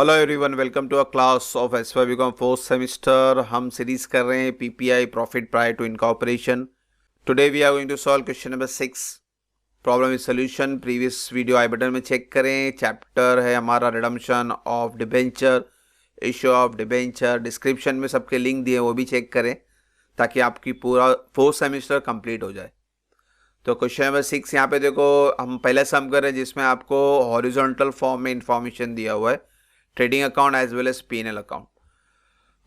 Hello everyone, welcome to a class of SY BCom fourth semester. हम series कर रहे हैं PPI, profit prior to incorporation. Today we are going to solve question number 6, problem with solution. Previous video I button में check करें। Chapter है हमारा redemption of debenture, issue of debenture. Description में सबके लिंक दिए, वो भी चेक करें ताकि आपकी पूरा फोर्थ सेमिस्टर कंप्लीट हो जाए। तो क्वेश्चन नंबर 6 यहाँ पे देखो, हम पहले सम कर रहे हैं जिसमें आपको हॉरिजॉन्टल फॉर्म में इंफॉर्मेशन दिया हुआ है, trading account as well as PNL account.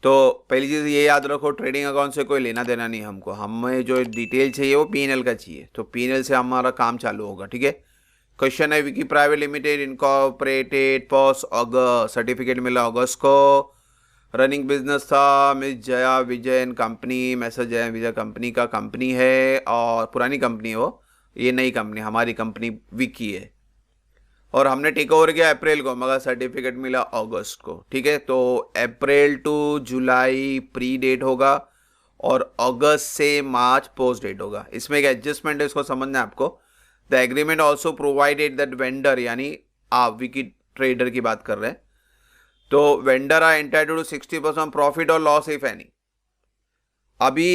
तो पहली चीज़ ये याद रखो, ट्रेडिंग अकाउंट से कोई लेना देना नहीं हमको, हमें जो डिटेल चाहिए वो पीएनएल का चाहिए। तो पीएनएल से हमारा काम चालू होगा, ठीक है। क्वेश्चन है, Vicky private limited incorporated first August, certificate मिला अगस्त को। रनिंग बिजनेस था miss Jaya Vijayan company, message Jaya Vijay company का कंपनी है और पुरानी कंपनी है वो, ये नई कंपनी हमारी कंपनी विकी है। और हमने टेक ओवर किया अप्रैल को, मगर सर्टिफिकेट मिला अगस्त को, ठीक है। तो अप्रैल टू जुलाई प्री डेट होगा और अगस्त से मार्च पोस्ट डेट होगा। इसमें एक एडजस्टमेंट है, इसको समझना है आपको। The agreement also provided that vendor, यानी आप विकी ट्रेडर की बात कर रहे हैं, तो vendor are entitled to 60% profit और लॉस इफ एनी। अभी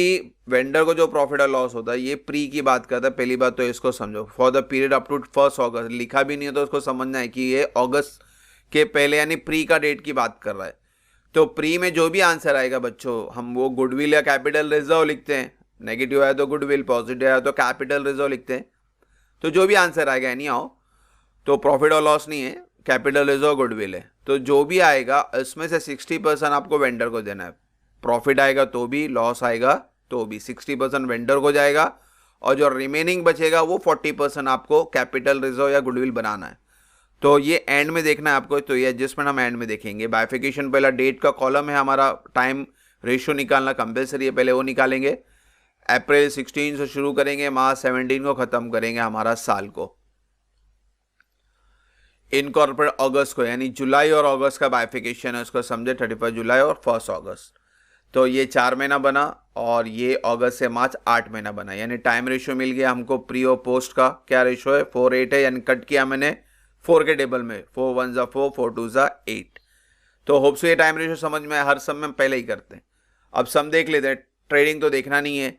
वेंडर को जो प्रॉफिट और लॉस होता है, ये प्री की बात करता है। पहली बात तो इसको समझो, for the period up to 1 August, लिखा भी नहीं है तो उसको समझना है कि ये अगस्त के पहले यानी प्री का डेट की बात कर रहा है। तो प्री में जो भी आंसर आएगा बच्चों, हम वो गुडविल या कैपिटल रिजर्व लिखते हैं। नेगेटिव आया तो गुडविल, पॉजिटिव आया तो कैपिटल रिजर्व लिखते हैं। तो जो भी आंसर आएगा एनी आओ, तो प्रॉफिट और लॉस नहीं है, कैपिटल रिजर्व गुडविल है। तो जो भी आएगा इसमें से 60% आपको वेंडर को देना है। प्रॉफिट आएगा तो भी, लॉस आएगा तो भी 60% वेंडर को जाएगा और जो रिमेनिंग बचेगा वो 40% आपको कैपिटल रिजर्व या गुडविल बनाना है। तो ये एंड में देखना है आपको, तो ये एडजस्टमेंट हम एंड में देखेंगे। बाइफिकेशन पहला डेट का कॉलम है हमारा, टाइम रेशियो निकालना कंपलसरी है, पहले वो निकालेंगे। अप्रैल 16 से शुरू करेंगे, मार्च 17 को खत्म करेंगे हमारा साल को। इनकॉर्पोरेट अगस्त को, यानी जुलाई और अगस्त का बाइफिकेशन है, उसको समझे, 31 जुलाई और 1 अगस्त। तो ये 4 महीना बना और ये अगस्त से मार्च 8 महीना बना, यानी टाइम रेशियो मिल गया हमको प्री और पोस्ट का। क्या रेशियो है? 4:8 है, यानी कट किया मैंने 4 के टेबल में, 4 1 जा 4, 4 2 जा 8। तो होप सो ये टाइम रेशियो समझ में, हर सम में पहले ही करते हैं। अब सम देख लेते हैं, ट्रेडिंग तो देखना नहीं है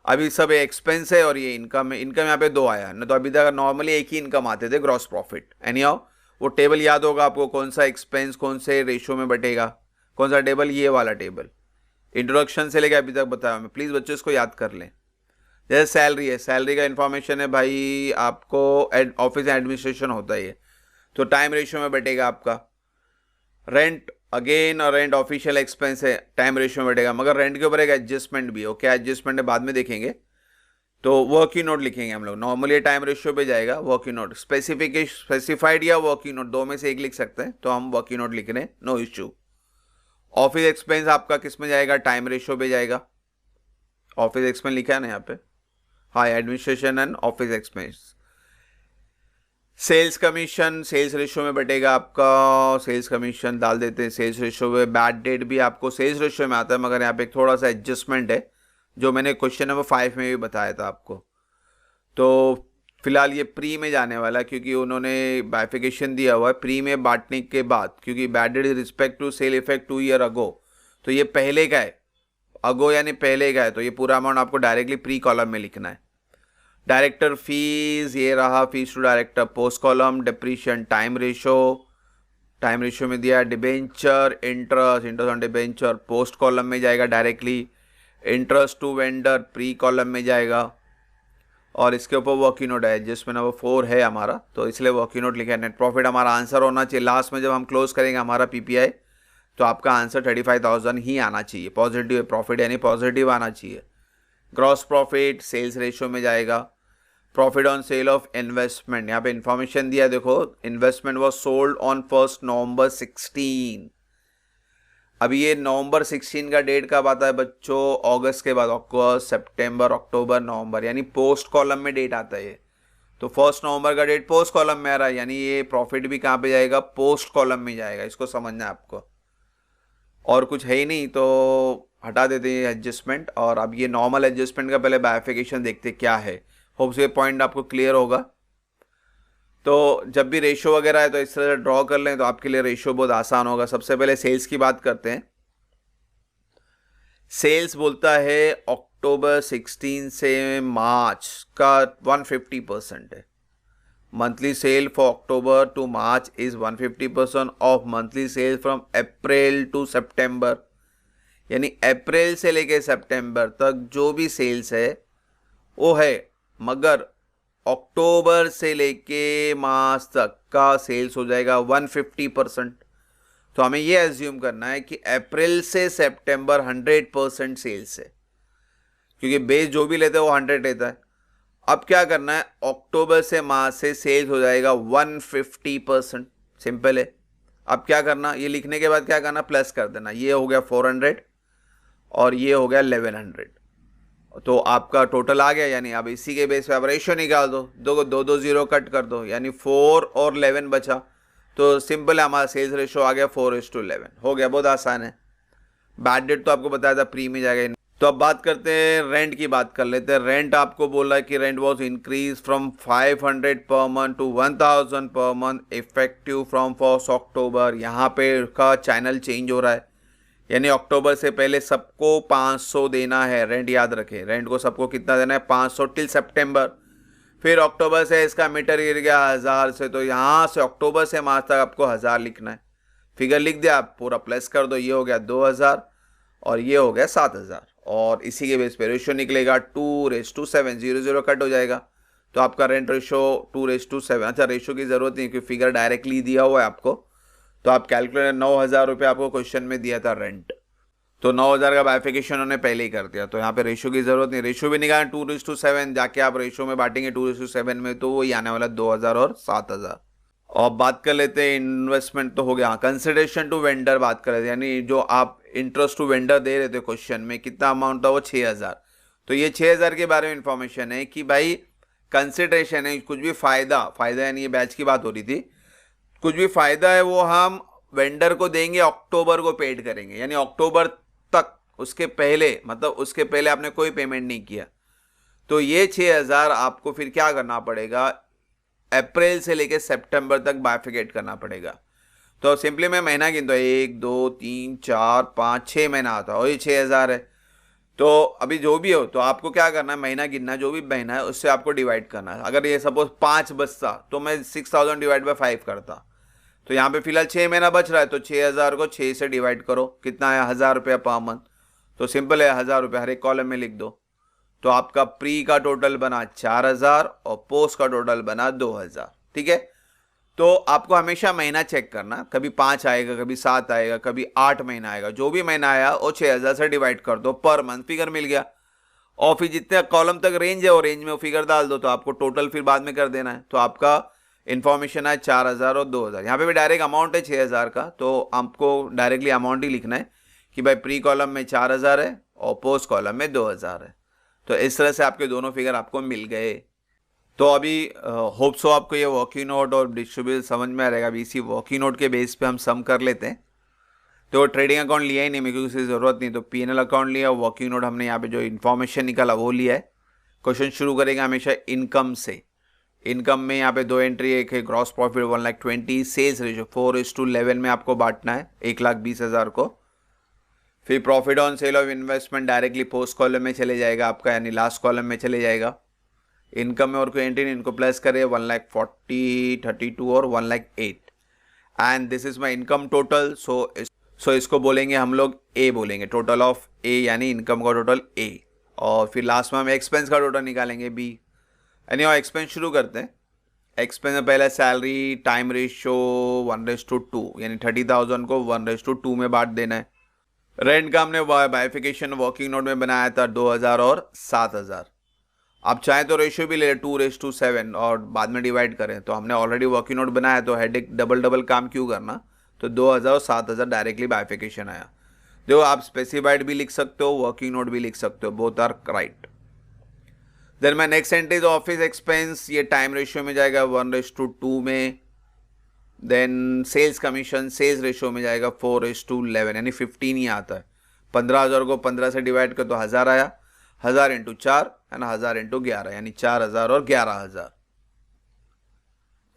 अभी, सब एक्सपेंस है और ये इनकम है। इनकम यहाँ पे 2 आया ना, तो अभी तक नॉर्मली एक ही इनकम आते थे, ग्रॉस प्रॉफिट। एनी हाउ वो टेबल याद होगा आपको, कौन सा एक्सपेंस कौन से रेशियो में बटेगा, कौन सा टेबल, ये वाला टेबल। इंट्रोडक्शन से लेकर अभी तक बताया मैं, प्लीज़ बच्चों इसको याद कर लें। जैसे सैलरी है, सैलरी का इन्फॉर्मेशन है भाई आपको, ऑफिस एडमिनिस्ट्रेशन होता है ये, तो टाइम रेशियो में बैठेगा आपका। रेंट अगेन, और रेंट ऑफिशियल एक्सपेंस है, टाइम रेशियो में बैठेगा, मगर रेंट के ऊपर एक एडजस्टमेंट भी है। क्या एडजस्टमेंट है बाद में देखेंगे। तो वर्किंग नोट लिखेंगे हम लोग, नॉर्मली टाइम रेशियो पे जाएगा वर्किंग नोट। स्पेसिफाइड या वर्किंग नोट, दो में से एक लिख सकते हैं, तो हम वर्किंग नोट लिख रहे हैं, नो इश्यू। ऑफिस एक्सपेंस आपका किस में जाएगा? टाइम रेशियो पे जाएगा। ऑफिस एक्सपेंस लिखा है ना यहाँ पे, हाँ, administration and office expense. Sales commission sales ratio में बटेगा आपका, सेल्स कमीशन डाल देते हैं सेल्स रेशियो में। बैड डेट भी आपको सेल्स रेशियो में आता है, मगर यहाँ पे एक थोड़ा सा एडजस्टमेंट है जो मैंने क्वेश्चन नंबर 5 में भी बताया था आपको। तो फिलहाल ये प्री में जाने वाला है, क्योंकि उन्होंने बाइफिकेशन दिया हुआ है प्री में बांटने के बाद, क्योंकि bad debt respect to sale effect 2 year ago, तो ये पहले का है, अगो यानी पहले का है, तो ये पूरा अमाउंट आपको डायरेक्टली प्री कॉलम में लिखना है। डायरेक्टर फीस, ये रहा fees to director, post column. Depreciation time ratio में दिया। Debenture interest on debenture post column में जाएगा directly. Interest to vendor pre column में जाएगा, और इसके ऊपर वर्किंग नोट है, जिसमें नंबर 4 है हमारा, तो इसलिए वर्किंग नोट लिखा है। नेट प्रॉफिट हमारा आंसर होना चाहिए लास्ट में, जब हम क्लोज करेंगे हमारा पीपीआई, तो आपका आंसर 35,000 ही आना चाहिए, पॉजिटिव प्रॉफिट यानी पॉजिटिव आना चाहिए। ग्रॉस प्रॉफिट सेल्स रेशियो में जाएगा। Profit on sale of investment, यहाँ पे इंफॉर्मेशन दिया देखो, इन्वेस्टमेंट वॉज सोल्ड ऑन 1 नवंबर 16। अभी ये नवंबर 16 का डेट कब आता है बच्चों? अगस्त के बाद, अगस्त सितंबर अक्टूबर नवंबर, यानी पोस्ट कॉलम में डेट आता है ये। तो 1 नवंबर का डेट पोस्ट कॉलम में आ रहा है, यानी ये प्रॉफिट भी कहाँ पे जाएगा? पोस्ट कॉलम में जाएगा, इसको समझना है आपको। और कुछ है ही नहीं तो हटा देते हैं एडजस्टमेंट, और अब ये नॉर्मल एडजस्टमेंट का पहले बाइफिकेशन देखते क्या है। होप से ये पॉइंट आपको क्लियर होगा। तो जब भी रेशो वगैरह है तो इस तरह से ड्रॉ कर लें तो आपके लिए रेशो बहुत आसान होगा। सबसे पहले सेल्स की बात करते हैं। सेल्स बोलता है अक्टूबर 16 से मार्च का 150% है। Monthly sale for October to March is 150% of monthly sale from April to September. यानी अप्रैल से लेके सितंबर तक जो भी सेल्स है वो है, मगर अक्टूबर से लेके मार्च तक का सेल्स हो जाएगा 150%। तो हमें ये एज्यूम करना है कि अप्रैल से सितंबर 100% सेल्स है, क्योंकि बेस जो भी लेते हैं वो 100 लेता है। अब क्या करना है, अक्टूबर से मार्च से सेल्स हो जाएगा 150%। सिंपल है। अब क्या करना, ये लिखने के बाद क्या करना, प्लस कर देना। ये हो गया 400 और ये हो गया 1100, तो आपका टोटल आ गया। यानी अब इसी के बेस पे आप रेशियो निकाल दो, दो जीरो कट कर दो, यानी 4 और 11 बचा। तो सिंपल है, हमारा सेल्स रेशियो आ गया 4:11। हो गया, बहुत आसान है। बैड डेट तो आपको बताया था प्री में जाएगा। तो अब बात करते हैं रेंट की, बात कर लेते हैं। रेंट आपको बोला है कि rent was increase from 500 per month to 1000 per month effective from 1 अक्टूबर। यहाँ पे का चैनल चेंज हो रहा है, यानी अक्टूबर से पहले सबको 500 देना है रेंट। याद रखें, रेंट को सबको कितना देना है, 500 टिल सितंबर। फिर अक्टूबर से इसका मीटर गिर गया 1000 से, तो यहाँ से अक्टूबर से मार्च तक आपको 1000 लिखना है। फिगर लिख दिया, आप पूरा प्लस कर दो। ये हो गया 2000 और ये हो गया 7000, और इसी के बेस पे रेशियो निकलेगा 2:7। 0 कट हो जाएगा, तो आपका रेंट रेशियो 2:7। अच्छा, रेशियो की जरूरत नहीं क्योंकि फिगर डायरेक्टली दिया हुआ है आपको, तो आप कैलकुलेटर 9000 रुपये आपको क्वेश्चन में दिया था रेंट, तो 9000 का बाइफिकेशन उन्होंने पहले ही कर दिया, तो यहाँ पे रेशियो की जरूरत नहीं। रेशियो भी निकालें 2:7, जाके आप रेशियो में बांटेंगे 2:7 में, तो वही आने वाला 2000 और 7000। और बात कर लेते हैं इन्वेस्टमेंट, तो हो गया। कंसिडरेशन टू वेंडर बात कर रहे थे, यानी जो आप इंटरेस्ट टू वेंडर दे रहे थे क्वेश्चन में, कितना अमाउंट था वो 6000। तो ये 6000 के बारे में इंफॉर्मेशन है कि भाई कंसिडरेशन है, कुछ भी फायदा यानी ये बैच की बात हो रही थी, कुछ भी फायदा है वो हम वेंडर को देंगे, अक्टूबर को पेड करेंगे। यानी अक्टूबर तक, उसके पहले, मतलब उसके पहले आपने कोई पेमेंट नहीं किया, तो ये 6000 आपको फिर क्या करना पड़ेगा, अप्रैल से लेके सितंबर तक बाइफिकेट करना पड़ेगा। तो सिंपली मैं महीना गिनता हूँ, 1 2 3 4 5 6 महीना आता है और ये 6000 है। तो अभी जो भी हो, तो आपको क्या करना है, महीना गिनना, जो भी महीना है उससे आपको डिवाइड करना है। अगर ये सपोज 5 बचता तो मैं 6000 डिवाइड बाय 5 करता। तो यहाँ पे फिलहाल 6 महीना बच रहा है, तो 6000 को 6 से डिवाइड करो, कितना है, 1000 रुपया पर मंथ। तो सिंपल है, 1000 रुपये हर एक कॉलम में लिख दो। तो आपका प्री का टोटल बना 4000 और पोस्ट का टोटल बना 2000। ठीक है, तो आपको हमेशा महीना चेक करना, कभी 5 आएगा, कभी 7 आएगा, कभी 8 महीना आएगा, जो भी महीना आया वो 6000 से डिवाइड कर दो, पर मंथ फिगर मिल गया। और फिर जितने कॉलम तक रेंज है वो रेंज में वो फिगर डाल दो, तो आपको टोटल फिर बाद में कर देना है। तो आपका इन्फॉर्मेशन है 4000 और 2000। यहाँ पे भी डायरेक्ट अमाउंट है 6000 का, तो आपको डायरेक्टली अमाउंट ही लिखना है कि भाई प्री कॉलम में 4000 है और पोस्ट कॉलम में 2000 है। तो इस तरह से आपके दोनों फिगर आपको मिल गए। तो अभी होप सो आपको ये वर्किंग नोट और डिस्ट्रीब्यूशन समझ में आ रहेगा। अभी इसी वर्किंग नोट के बेस पे हम सम कर लेते हैं। तो ट्रेडिंग अकाउंट लिया ही नहीं मैं, क्योंकि उसकी ज़रूरत नहीं। तो पीएनएल अकाउंट लिया, वर्किंग नोट हमने यहाँ पे जो इन्फॉर्मेशन निकाला वो लिया है। क्वेश्चन शुरू करेंगे हमेशा इनकम से। इनकम में यहाँ पे 2 एंट्री, एक है ग्रॉस प्रॉफिट 1,20,000, सेल्स रेशियो 4:11 में आपको बांटना है 1,20,000 को। फिर profit on sale of investment directly post column में चले जाएगा आपका, यानी लास्ट कॉलम में चले जाएगा। इनकम में और कोई एंट्री नहीं, इनको प्लस करें 1,40,000, 32 और 1,08,000। And this is my income total. So इसको बोलेंगे हम लोग ए बोलेंगे, टोटल ऑफ ए, यानी इनकम का टोटल ए। और फिर लास्ट में हम एक्सपेंस का टोटल निकालेंगे बी। यानी और एक्सपेंस शुरू करते हैं। एक्सपेंस में पहले सैलरी, टाइम रेशियो 1:2, यानी 30,000 को 1:2 में बांट देना है। रेंट का हमने बाइफिकेशन वर्किंग नोट में बनाया था 2000 और 7000। आप चाहें तो रेशियो भी ले 2:7 और बाद में डिवाइड करें, तो हमने ऑलरेडी वर्किंग नोट बनाया, तो हेडेक डबल काम क्यों करना। तो 2000 और 7000 डायरेक्टली बाइफिकेशन आया। देखो, आप स्पेसिफाइड भी लिख सकते हो, वर्किंग नोट भी लिख सकते हो, both are right. Then my next entry is office expense, ये टाइम रेशियो में जाएगा 1:2 में। Then sales commission, sales ratio में जाएगा 4:11, यानी 15 ही आता है। 15,000 को 15 से डिवाइड कर तो 1000 आया, 1000 × 4 है ना, 1000 × 11, यानी 4000 और 11000।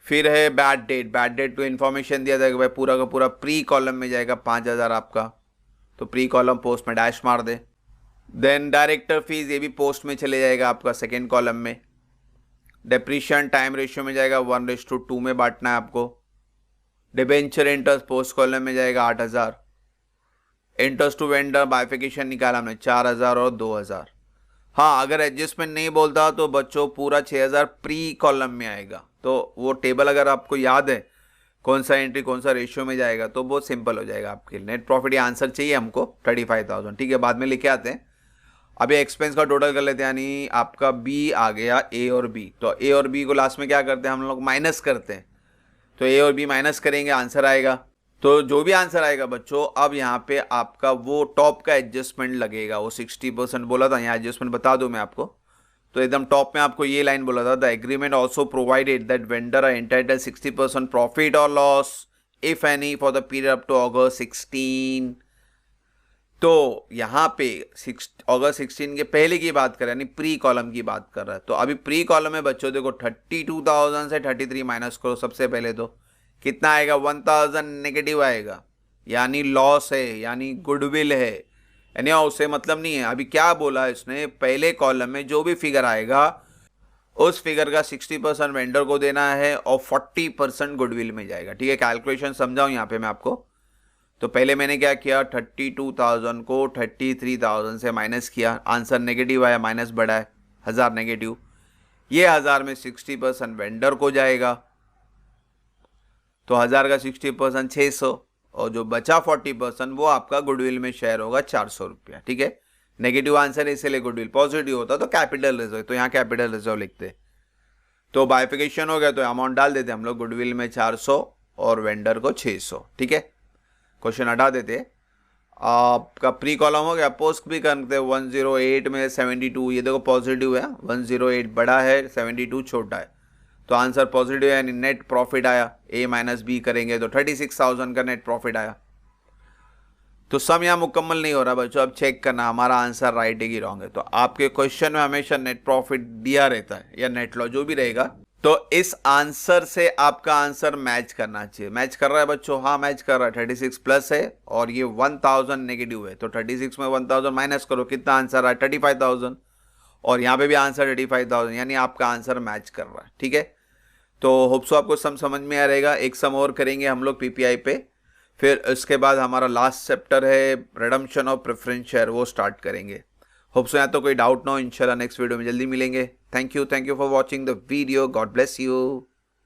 फिर है बैड डेट, बैड डेट को इन्फॉर्मेशन दिया जाएगा भाई पूरा का पूरा प्री कॉलम में जाएगा 5,000 आपका, तो प्री कॉलम पोस्ट में डैश मार दे। देन डायरेक्टर फीस ये भी पोस्ट में चले जाएगा आपका सेकेंड कॉलम में। डेप्रीशिएशन टाइम रेशियो में जाएगा 1:2 में बांटना है आपको। डिबेंचर इंटरेस्ट पोस्ट कॉलम में जाएगा 8,000। इंटरेस्ट टू वेंडर बाइफिकेशन निकाला हमने 4,000 और 2,000। हाँ, अगर एडजस्टमेंट नहीं बोलता तो बच्चों पूरा 6,000 प्री कॉलम में आएगा। तो वो टेबल अगर आपको याद है कौन सा एंट्री कौन सा रेशियो में जाएगा तो बहुत सिंपल हो जाएगा आपके लिए। नेट प्रॉफिट ये आंसर चाहिए हमको 35,000, ठीक है, बाद में लेके आते हैं। अभी एक्सपेंस का टोटल कर लेते हैं, यानी आपका बी आ गया ए और बी। तो ए और बी को लास्ट में क्या करते हैं हम लोग, माइनस करते हैं। तो ए और बी माइनस करेंगे, आंसर आएगा। तो जो भी आंसर आएगा बच्चों, अब यहाँ पे आपका वो टॉप का एडजस्टमेंट लगेगा। वो 60% बोला था, यहाँ एडजस्टमेंट बता दूं मैं आपको। तो एकदम टॉप में आपको ये लाइन बोला था, the agreement also provided that vendor are entitled 60% profit और loss if any for the period up to August 16। तो यहाँ पे August 16 के पहले की बात कर रहा है, यानी प्री कॉलम की बात कर रहा है। तो अभी प्री कॉलम में बच्चों देखो 32,000 से 33 माइनस करो। सबसे पहले तो कितना आएगा, 1,000 नेगेटिव आएगा, यानी लॉस है, यानी गुडविल है, यानी उससे मतलब नहीं है। अभी क्या बोला इसने, पहले कॉलम में जो भी फिगर आएगा उस फिगर का 60% वेंडर को देना है और 40% गुडविल में जाएगा, ठीक है। कैलकुलेशन समझाऊं यहाँ पे मैं आपको। तो पहले मैंने क्या किया, 32,000 को 33,000 से माइनस किया, आंसर नेगेटिव आया, माइनस बढ़ा है 1,000 नेगेटिव। ये 1,000 में 60% वेंडर को जाएगा, तो 1,000 का 60% 600, और जो बचा 40% वो आपका गुडविल में शेयर होगा 400 रुपया, ठीक है। नेगेटिव आंसर इसलिए गुडविल, पॉजिटिव होता तो कैपिटल रिजर्व, तो यहाँ कैपिटल रिजर्व लिखते। तो बाइफिकेशन हो गया तो अमाउंट डाल देते हम लोग, गुडविल में 400 और वेंडर को 600, ठीक है। क्वेश्चन हटा देते। आपका प्री कॉलम हो गया, पोस्ट भी करते हैं 108 में 72, ये देखो पॉजिटिव है, 108 बड़ा है 72 छोटा है, तो आंसर पॉजिटिव है, यानी नेट प्रॉफिट आया। ए माइनस बी करेंगे तो 36,000 का नेट प्रॉफिट आया। तो सम यहाँ मुकम्मल नहीं हो रहा बच्चों, अब चेक करना हमारा आंसर राइट है कि रॉन्ग है। तो आपके क्वेश्चन में हमेशा नेट प्रॉफिट दिया रहता है या नेट लॉस जो भी रहेगा, तो इस आंसर से आपका आंसर मैच करना चाहिए। मैच कर रहा है बच्चों, हाँ मैच कर रहा है, 36 प्लस है और ये 1,000 नेगेटिव है, तो 36 में 1,000 माइनस करो, कितना आंसर आया 35,000, और यहाँ पे भी आंसर 35,000, यानी आपका आंसर मैच कर रहा है, ठीक है। तो होप्सो आपको सम समझ में आ रहेगा। एक सम और करेंगे हम लोग पीपीआई पे, फिर इसके बाद हमारा लास्ट चैप्टर है रिडम्पशन ऑफ प्रेफरेंस शेयर, वो स्टार्ट करेंगे। होप्सो यहाँ तो कोई डाउट ना हो। इंशाल्लाह नेक्स्ट वीडियो में जल्दी मिलेंगे। Thank you for watching the video. God bless you.